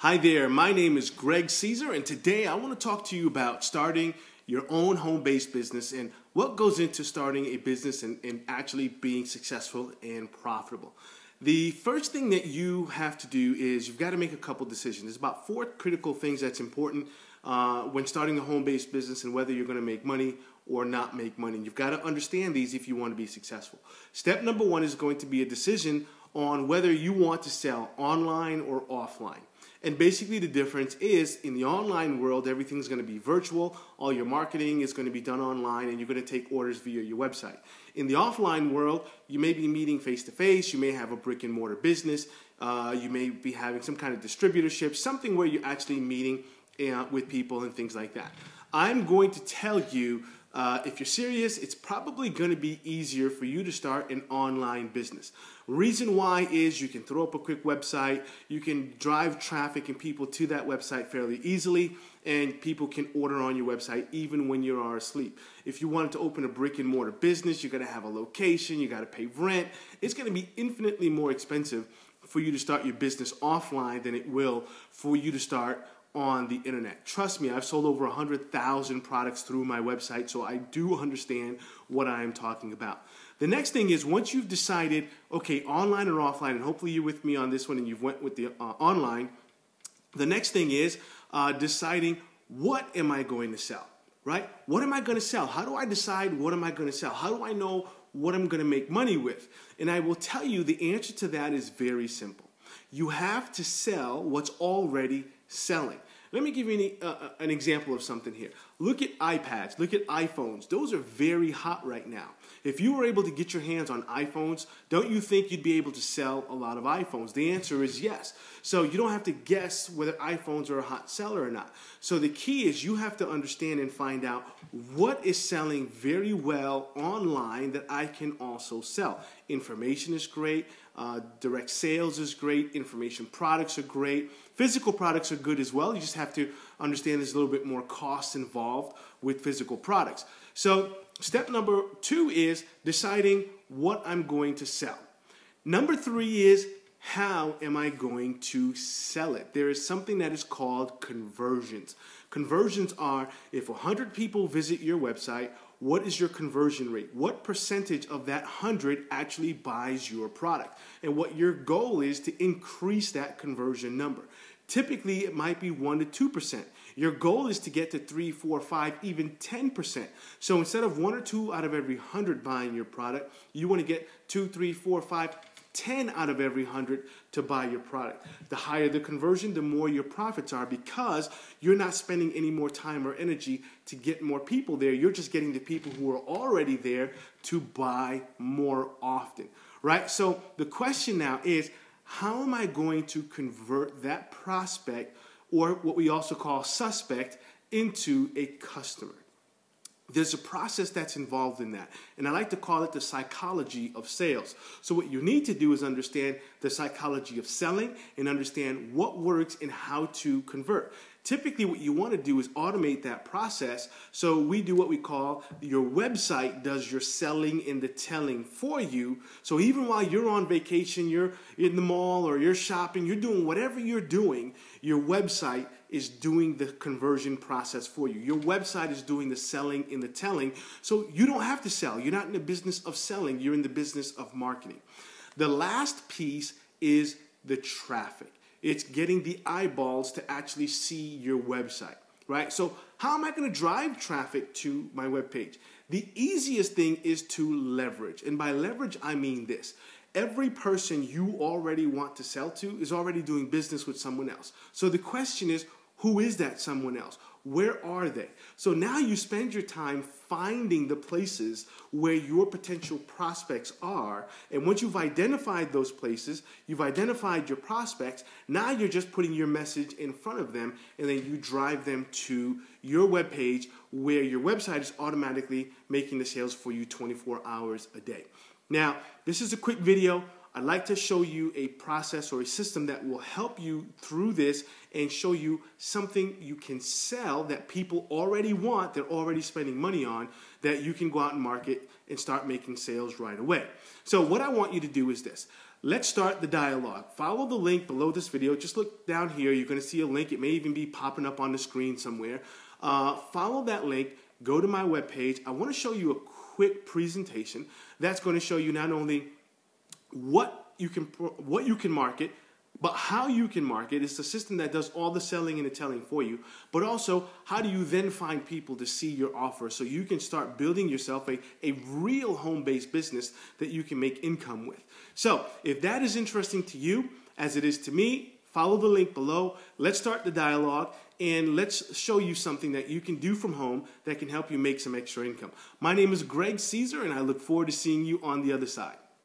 Hi there, my name is Greg Caesar, and today I want to talk to you about starting your own home-based business and what goes into starting a business and actually being successful and profitable. The first thing that you have to do is you've got to make a couple decisions. There's about 4 critical things that's important when starting a home-based business and whether you're going to make money or not make money. You've got to understand these if you want to be successful. Step number 1 is going to be a decision on whether you want to sell online or offline. And basically the difference is in the online world, everything's going to be virtual. All your marketing is going to be done online and you're going to take orders via your website. In the offline world, you may be meeting face-to-face. You may have a brick and mortar business. You may be having some kind of distributorship, something where you're actually meeting with people and things like that. I'm going to tell you, if you're serious, it's probably going to be easier for you to start an online business. Reason why is you can throw up a quick website, you can drive traffic and people to that website fairly easily, and people can order on your website even when you are asleep. If you wanted to open a brick and mortar business, you're going to have a location, you got to pay rent. It's going to be infinitely more expensive for you to start your business offline than it will for you to start on the internet. Trust me, I've sold over 100,000 products through my website, so I do understand what I am talking about. The next thing is once you've decided, okay, online or offline, and hopefully you're with me on this one and you've went with the online, the next thing is deciding what am I going to sell, right? What am I going to sell? How do I decide what am I going to sell? How do I know what I'm going to make money with? And I will tell you the answer to that is very simple. You have to sell what's already selling. Let me give you an example of something here. Look at iPads, look at iPhones. Those are very hot right now. If you were able to get your hands on iPhones, don't you think you'd be able to sell a lot of iPhones? The answer is yes. So you don't have to guess whether iPhones are a hot seller or not. So the key is you have to understand and find out what is selling very well online that I can also sell. Information is great. Direct sales is great. Information products are great. Physical products are good as well. You just have to understand there's a little bit more cost involved with physical products. So step number 2 is deciding what I'm going to sell. Number 3 is how am I going to sell it? There is something that is called conversions. Conversions are if 100 people visit your website, what is your conversion rate? What percentage of that 100 actually buys your product? And what your goal is to increase that conversion number. Typically, it might be 1 to 2%. Your goal is to get to 3, 4, 5, even 10%. So instead of 1 or 2 out of every 100 buying your product, you want to get 2, 3, 4, 5, 10 out of every 100 to buy your product. The higher the conversion, the more your profits are because you're not spending any more time or energy to get more people there. You're just getting the people who are already there to buy more often, right? So the question now is, how am I going to convert that prospect, or what we also call suspect, into a customer? There's a process that's involved in that, and I like to call it the psychology of sales. So what you need to do is understand the psychology of selling and understand what works and how to convert. Typically, what you want to do is automate that process. So we do what we call your website does your selling and the telling for you. So even while you're on vacation, you're in the mall or you're shopping, you're doing whatever you're doing, your website is doing the conversion process for you. Your website is doing the selling and the telling. So you don't have to sell. You're not in the business of selling. You're in the business of marketing. The last piece is the traffic. It's getting the eyeballs to actually see your website, right? So how am I going to drive traffic to my webpage? The easiest thing is to leverage. And by leverage, I mean this. Every person you already want to sell to is already doing business with someone else. So the question is, who is that someone else? Where are they? So now you spend your time finding the places where your potential prospects are. And once you've identified those places, you've identified your prospects, now you're just putting your message in front of them, and then you drive them to your webpage where your website is automatically making the sales for you 24 hours a day. Now, this is a quick video. I'd like to show you a process or a system that will help you through this and show you something you can sell that people already want, they're already spending money on, that you can go out and market and start making sales right away. So what I want you to do is this. let's start the dialogue. Follow the link below this video. Just look down here. You're going to see a link. It may even be popping up on the screen somewhere. Follow that link. Go to my webpage. I want to show you a quick presentation that's going to show you not only what you can market, but how you can market. It's a system that does all the selling and the telling for you, but also how do you then find people to see your offer so you can start building yourself a real home-based business that you can make income with. So if that is interesting to you, as it is to me, follow the link below. Let's start the dialogue, and let's show you something that you can do from home that can help you make some extra income. My name is Greg Caesar, and I look forward to seeing you on the other side.